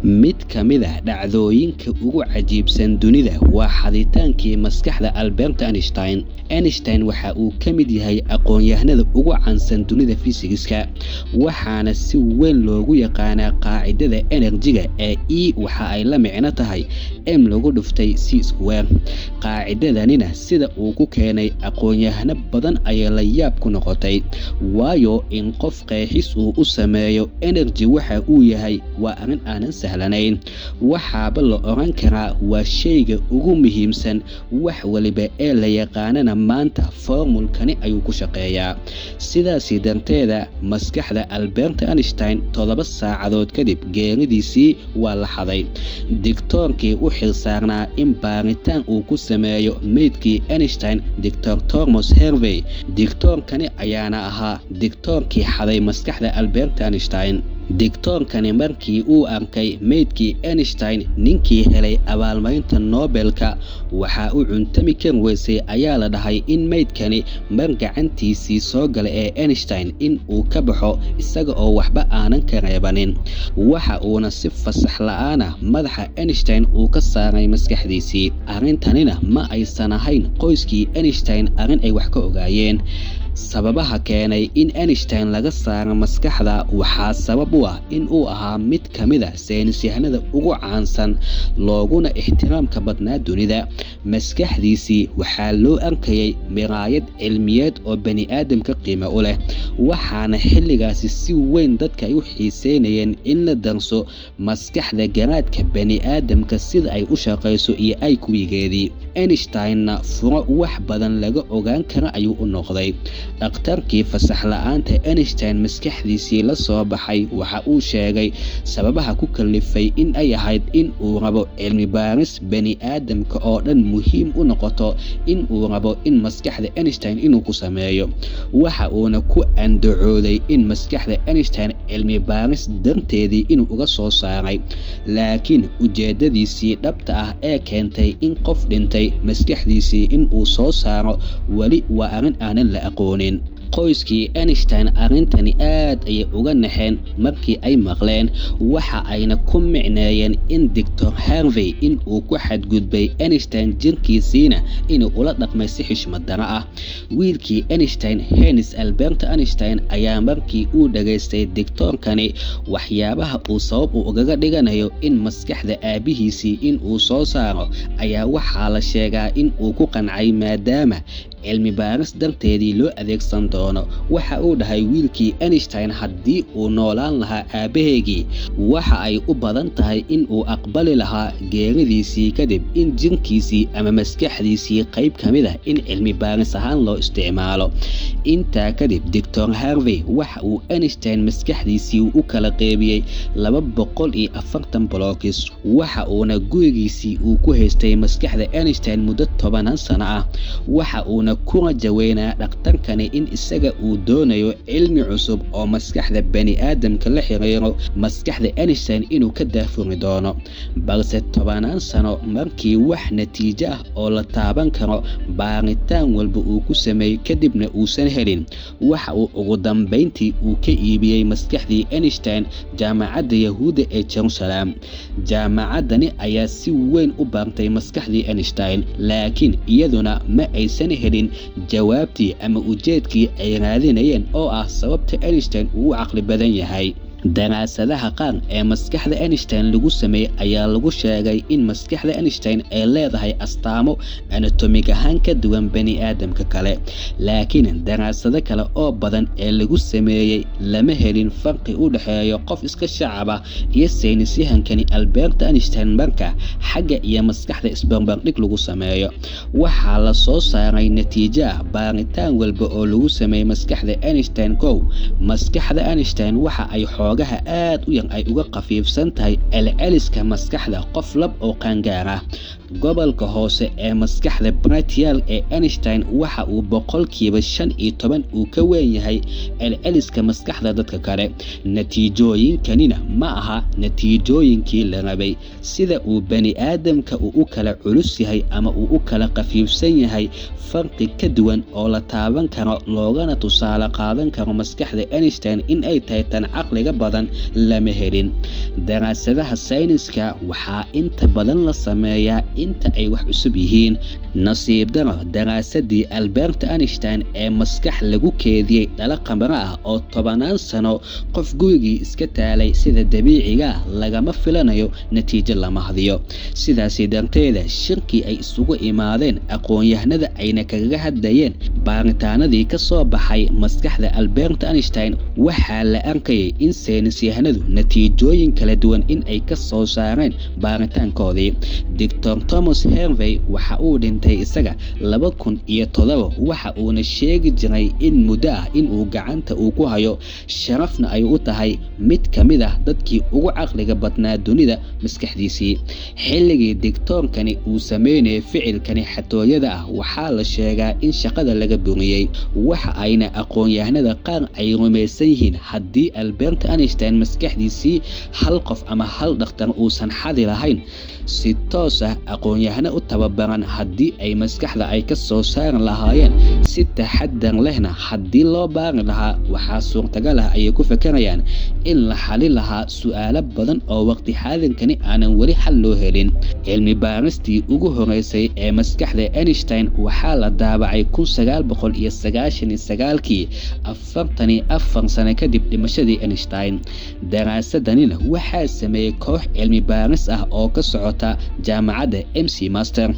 mid ka mid ah dhacdooyinka ugu cajiibsan dunida waa xaditaankii maskaxda Albert Einstein. Einstein waxa uu ka mid yahay aqoon-yahanada ugu caansan dunida fiisigiska, waxaana si weyn loogu yaqaanaa qaacidada enerjiga ee E waxa ay la micno tahay M lagu dhuftay C square. Qaacidadanina sida uu ku keenay aqoon-yahano badan ayaa la yaab ku noqotay, waayo in qof qeexis uu u sameeyo energy waxa uu yahay waa arrin aanan sahlanayn. waxaaba la oran karaa waa shayga ugu muhiimsan wax waliba ee la yaqaanana maanta formulkani ayuu ku shaqeeyaa. sidaasi darteeda maskaxda Albert Einstein 7 saacadood kadib geeridiisii waa la xaday. Digtoorkii u xilsaarnaa in baaritaan uu ku sameeyo meydkii Einstein, Dr. Thomas Harvey, digtoorkani ayaana ahaa digtoorkii xaday maskaxda Albert Einstein. digtoorkani markii uu arkay meydkii Einstein, ninkii helay abaalmarinta Nobelka, waxa uu cuntami kan weysay ayaa la dhahay in meydkani mar gacantiisii soo galay ee Einstein in uu ka baxo isaga oo waxba aanan ka reebanin. waxa uuna si fasax la'aan ah madaxa Einstein uu ka saaray maskaxdiisii. arrintanina ma aysan ahayn qoyskii Einstein arrin ay wax ka ogaayeen. sababaha keenay in Einstein laga saaro maskaxda waxaa sabab u ah in uu ahaa mid ka mid ah saynisyahanada ugu caansan looguna ixtiraamka badnaa dunida. maskaxdiisii waxaa loo arkayay miraayad cilmiyeed oo bani'aadamka qiimo u leh, waxaana xilligaasi si weyn dadka ay u xiiseynayeen in la darso maskaxda garaadka bani'aadamka sida ay u shaqayso iyo ay kuwigeedii. Einsteinna furo wax badan laga ogaan kara ayuu u noqday. dhakhtarkii fasax la'aanta Einstein maskaxdiisii la soo baxay waxa uu sheegay sababaha ku kalifay in ay ahayd in uu rabo cilmi baaris bani'aadamka oo dhan muhiim u noqoto in uu rabo in maskaxda Einstein inuu ku sameeyo. waxa uuna ku andacooday in maskaxda Einstein cilmi baaris darteedii inuu uga soo saaray, laakiin ujeedadiisii dhabta ah ee keentay in qof dhintay maskaxdiisii in uu soo saaro wali waa arrin aanan la aqoonin. qoyskii Einstein arrintani aad ayay uga naxeen markii ay maqleen, waxa ayna ku micneeyeen in Dr. Harvey in uu ku xadgudbay Einstein jirkiisiina inuu ula dhaqmay si xushmad darro ah. wiilkii Einstein, Hans Albert Einstein, ayaa markii uu dhageystay digtoorkani waxyaabaha uu sabab ugaga dhiganayo in maskaxda aabihiisii in uu soo saaro ayaa waxaa la sheegaa in uu ku qancay maadaama cilmi baaris darteedii loo adeegsan doono. waxa uu dhahay wiilkii Einstein haddii uu noolaan lahaa aabaheygii waxa ay u badan tahay in uu aqbali lahaa geeridiisii kadib in jirkiisii ama maskaxdiisii qayb ka mid ah in cilmi baaris ahaan loo isticmaalo. intaa kadib Dr. Harvey waxa uu Einstein maskaxdiisii u kala qeybiyey 240 blocks, waxa uuna gurigiisii uu ku haystay maskaxda Einstein muddo 10 sano ah. waxa uuna ku rajaweynaa dhakhtarkani in isaga uu doonayo cilmi cusub oo maskaxda bani'aadamka la xiriiro maskaxda Einstein inuu ka daafuri doono. balse 10 sano markii wax natiijo ah oo la taaban karo baaritaan walba uu ku sameeyay kadibna uusan helin, waxa uu ugu dambeyntii uu ka iibiyey maskaxdii Einstein jaamacadda Yahuudda ee Jerusalem. jaamacadani ayaa si weyn u baartay maskaxdii Einstein, laakiin iyaduna ma aysan helin jawaabtii ama ujeedkii ay raadinayeen oo ah sababta Einstein uu caqli badan yahay. daraasadaha qaar ee maskaxda Einstein lagu sameeyay ayaa lagu sheegay in maskaxda Einstein ay leedahay astaamo anatomig ahaan ka duwan bani'aadamka kale, laakiin daraasado kale oo badan ee lagu sameeyay lama helin farqi u dhaxeeya qof iska shacab ah iyo saynisyahankani Albert Einstein marka xagga iyo maskaxda isbarbardhig lagu sameeyo. waxaa la soo saaray natiijo ah baaritaan walba oo lagu sameeyay maskaxda Einstein. maskaxda Einstein waxa ay xoogaha aad u yar ay uga qafiifsan tahay celceliska maskaxda qof lab oo qaangaar ah. gobolka hoose ee maskaxda brachial ee Einstein waxa uu 15% uu ka weyn yahay celceliska maskaxda dadka kale. natiijooyinkanina ma aha natiijooyinkii la rabay. sida uu bani'aadamka u kala culus yahay ama uu u kala qafiifsan yahay farqi ka duwan oo la taaban karo loogana tusaale qaadan karo maskaxda Einstein in ay tahay tan caqliga badan lama helin. Daraasadaha sayniska waxaa inta badan la sameeyaa inta ay wax cusub yihiin. Nasiib daro, daraasadii Albert Einstein ee maskax lagu keediyey dhala qamaro ah oo 10 sano qof gurigii iska taalay sida dabiiciga lagama filanayo natiijo lama hadiyo. Sidaasi darteeda shirkii ay isugu imaadeen aqoon-yahanada ayna kaga hadlayeen baaritaanadii ka soo baxay maskaxda Albert Einstein, waxaa la arkayay in saynisyahanadu natiijooyin kala duwan in ay ka soo saareen baaritaankoodii. Dr. Thomas Harvey waxa uu dhintay isaga 2007, waxa uuna sheegi jiray in muddo ah in uu gacanta uu ku hayo, sharafna ay u tahay mid ka mid ah dadkii ugu caqliga badnaa dunida maskaxdiisii. Xilligii digtoorkani uu sameynayay ficilkani xatooyada ah, waxaa la sheegaa in shaqada laga buriyey. Waxa ayna aqoon-yahanada qaar ay rumaysan yihiin haddii Albert Einstein maskaxdiisii hal qof ama hal dhakhtar uusan xadi lahayn, si toos ah aqoon-yahano u tababaran haddii ay maskaxda ay ka soo saari lahaayeen si taxadar lehna haddii loo baari lahaa, waxaa suurtagal ah ayay ku fakarayaan in la xalin lahaa su'aalo badan oo waqti xaadinkani aanan weli xal loo helin. Cilmi baaristii ugu horeysay ee maskaxda Einstein waxaa la daabacay 1999, 44 sano kadib dhimashadii Einstein. Daraasadanina waxaa sameeyay koox cilmi baaris ah oo ka socota jaamacadda McMaster.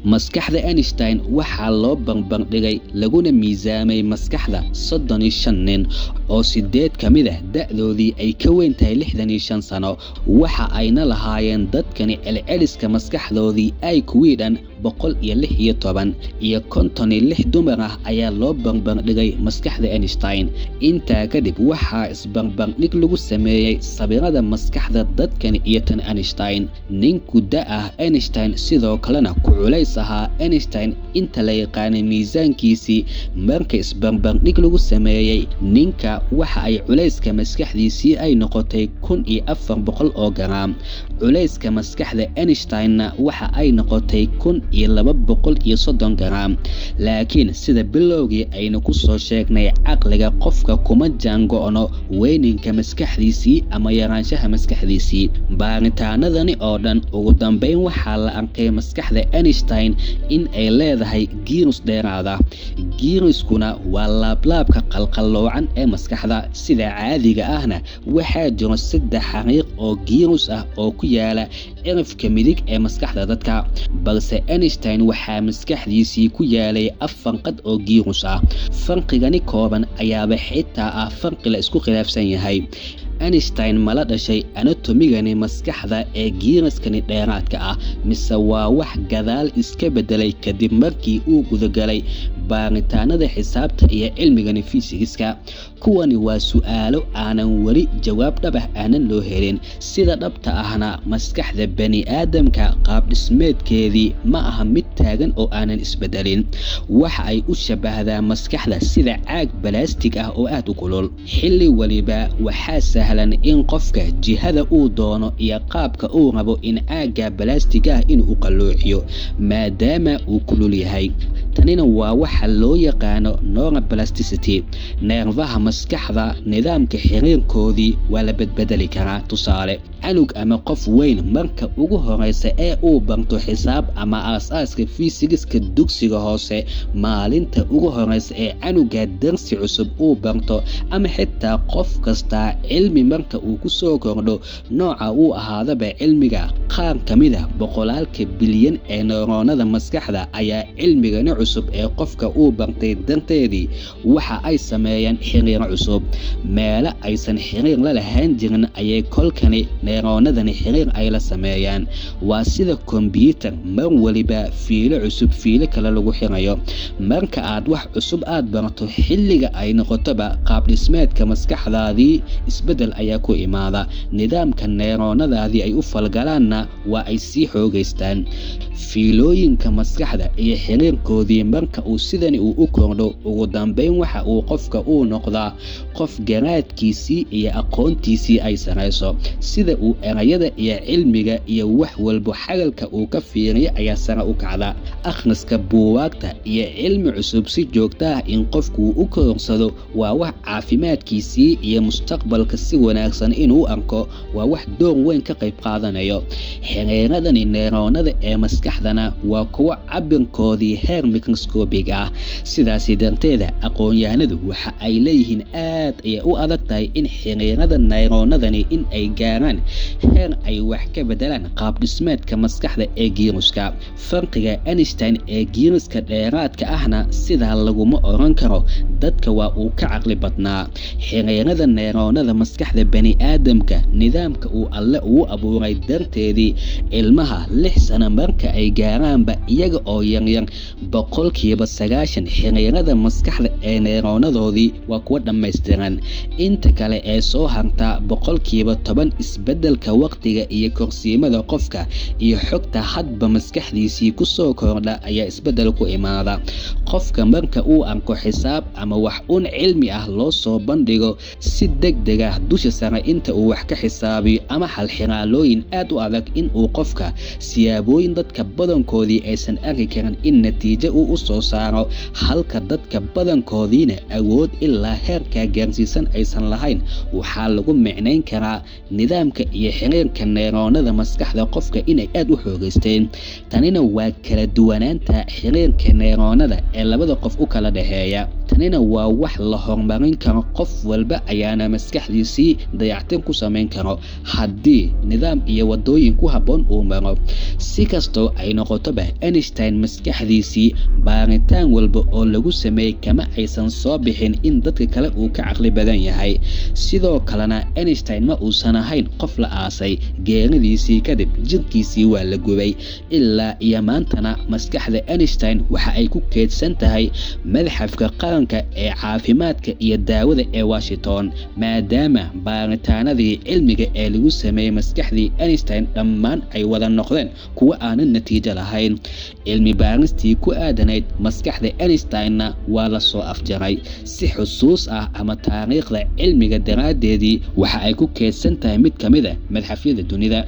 Maskaxda Einstein waxaa loo barbardhigay laguna miisaamay maskaxda 35 nin oo 8 ka mid ah da'doodii ay ka weyn tahay 65 sano. Waxa ayna lahaayeen dadkani celceliska maskaxdoodii ay kuwii dhan 116 iyo 56 dumar ah ayaa loo barbardhigay maskaxda Einstein. Intaa kadib waxaa isbarbardhig lagu sameeyay sawirada maskaxda dadkani iyo tan Einstein. Ninku da ah Einstein sidoo kalena ku culays ahaa Einstein inta la yaqaanay miisaankiisii. Marka isbarbardhig lagu sameeyay, ninka waxa ay culayska maskaxdiisii ay noqotay 1400 oo garaam. Culayska maskaxda Einsteinna waxa ay noqotay 1230 garaam. Laakiin sida bilowgii aynu ku soo sheegnay, caqliga qofka kuma jaango'no weyninka maskaxdiisii ama yaraanshaha maskaxdiisii. Baaritaanadani oo dhan ugu dambeyn waxaa la arkay maskaxda Einstein in ay leedahay giirus dheeraada. Giiruskuna waa laablaabka qalqalloocan ee maskaxda. Sida caadiga ahna waxaa jiro 3 xariiq oo giirus ah oo ku yaala cirifka midig ee maskaxda dadka, balse Einstein waxaa maskaxdiisii ku yaalay 4 qad oo giirus ah. Farqigani kooban ayaaba xitaa ah farqi la isku khilaafsan yahay. Einstein ma la dhashay anatomigani maskaxda ee giiruskani dheeraadka ah, mise waa wax gadaal iska bedelay kadib markii uu gudagalay baaritaanada xisaabta iyo cilmigani fiisigiska? Kuwani waa su'aalo aanan weli jawaab dhab ah aanan loo helin. Sida dhabta ahna maskaxda bani aadamka qaab dhismeedkeedii ma aha mid taagan oo aanan isbedelin. Waxa ay u shabahdaa maskaxda sida caag balaastig ah oo aad u kulul. Xilli waliba waxaa sahlan in qofka jihada uu doono iyo qaabka uu rabo in caagga balaastiga ah inuu qalloociyo maadaama uu kulul yahay. Tanina waa waxa loo yaqaano neuroplasticity. Neerfaha maskaxda nidaamka xiriirkoodii waa la bedbedeli karaa. Tusaale, canug ama qof weyn marka ugu horeysa ee uu barto xisaab ama aasaaska fiisigiska dugsiga hoose, maalinta ugu horeysa ee canuga darsi cusub uu barto, ama xitaa qof kasta cilmi marka uu ku soo kordho nooca uu ahaadaba cilmiga, qaar ka mid ah boqolaalka bilyan ee neuronada maskaxda ayaa cilmigani cusub ee qofka uu bartay darteedii waxa ay sameeyaan xiriir cusub. Meelo aysan xiriir la lahaan jirin ayay kolkani neuronadani xiriir ay la sameeyaan. Waa sida kombiyuutar mar waliba fiilo cusub fiilo kale lagu xirayo. Marka aad wax cusub aad barato, xilliga ay noqotoba qaab dhismeedka maskaxdaadii isbedel ayaa ku imaada. Nidaamka neuronadaadii ay u falgalaanna waa ay sii xoogaystaan. fiilooyinka maskaxda iyo xiriirkoodii marka uu sidani uu u kordho ugu dambeyn waxa uu qofka uu noqdaa qof garaadkiisii iyo aqoontiisii ay sareyso sida uu erayada iyo cilmiga iyo wax walba xagalka uu ka fiiriyo ayaa sare u kacda akhriska buugaagta iyo cilmi cusub si joogto ah in qofku uu u kororsado waa wax caafimaadkiisii iyo mustaqbalka si wanaagsan inuu arko waa wax door weyn ka qayb qaadanayo xiriiradani neyroonada ee maskaxdana waa kuwo cabirkoodii heer microscopic ah sidaasi darteeda aqoon-yahanadu waxa ay leeyihiin aad ayay u adag tahay in xiriirada neyroonadani in ay gaaraan heer ay wax ka bedelaan qaab dhismeedka maskaxda ee giiruska farqiga Einstein ee giiruska dheeraadka ahna sidaa laguma oran karo dadka waa uu ka caqli badnaa xiriirada neyroonada maskaxda bani aadamka nidaamka uu alle uu abuuray darteedii ilmaha 6 sano marka ay gaaraanba iyaga oo yaryar 90% xiriirada maskaxda ee neyroonadoodii waa kuwa dhammaystiran inta kale ee soo harta 10% isbedelka waqtiga iyo korsiimada qofka iyo xogta hadba maskaxdiisii ku soo kordha ayaa isbedel ku imaada qofka marka uu arko xisaab ama wax un cilmi ah loo soo bandhigo si degdeg ah dusha sare inta uu wax ka xisaabiyo ama hal xiraalooyin aad u adag in uu qofka siyaabooyin dadka badankoodii aysan arki karin in natiijo uu u soo saaro halka dadka badankoodiina awood ilaa heerka gaarsiisan aysan lahayn waxaa lagu micnayn karaa nidaamka iyo xiriirka neyroonada maskaxda qofka inay aad u xoogaysteen tanina waa kala duwanaanta xiriirka neyroonada ee labada qof u kala dhaxeeya tanina waa wax la horumarin karo qof walba ayaana maskaxdiisii dayactir ku samayn karo haddii nidaam iyo wadooyin ku habboon uu maro si kastoo ay noqotoba Einstein maskaxdiisii baaritaan walba oo lagu sameeyay kama aysan soo bixin in dadka kale uu ka caqli badan yahay sidoo kalena Einstein ma uusan ahayn qof la aasay geeridiisii kadib jirkiisii waa la gubay ilaa iyo maantana maskaxda Einstein waxa ay ku keedsan tahay madaxafka qaranka ee caafimaadka iyo daawada ee Washington maadaama baaritaanadii cilmiga ee lagu sameeyay maskaxdii Einstein dhammaan ay wada noqdeen kuwa aanan natiijo lahayn cilmi baaristii ku aadanayd maskaxda Einstein waa la soo afjaray si xusuus ah ama taariikhda cilmiga daraadeedii waxa ay ku keedsan tahay mid kamid ah madaxafyada dunida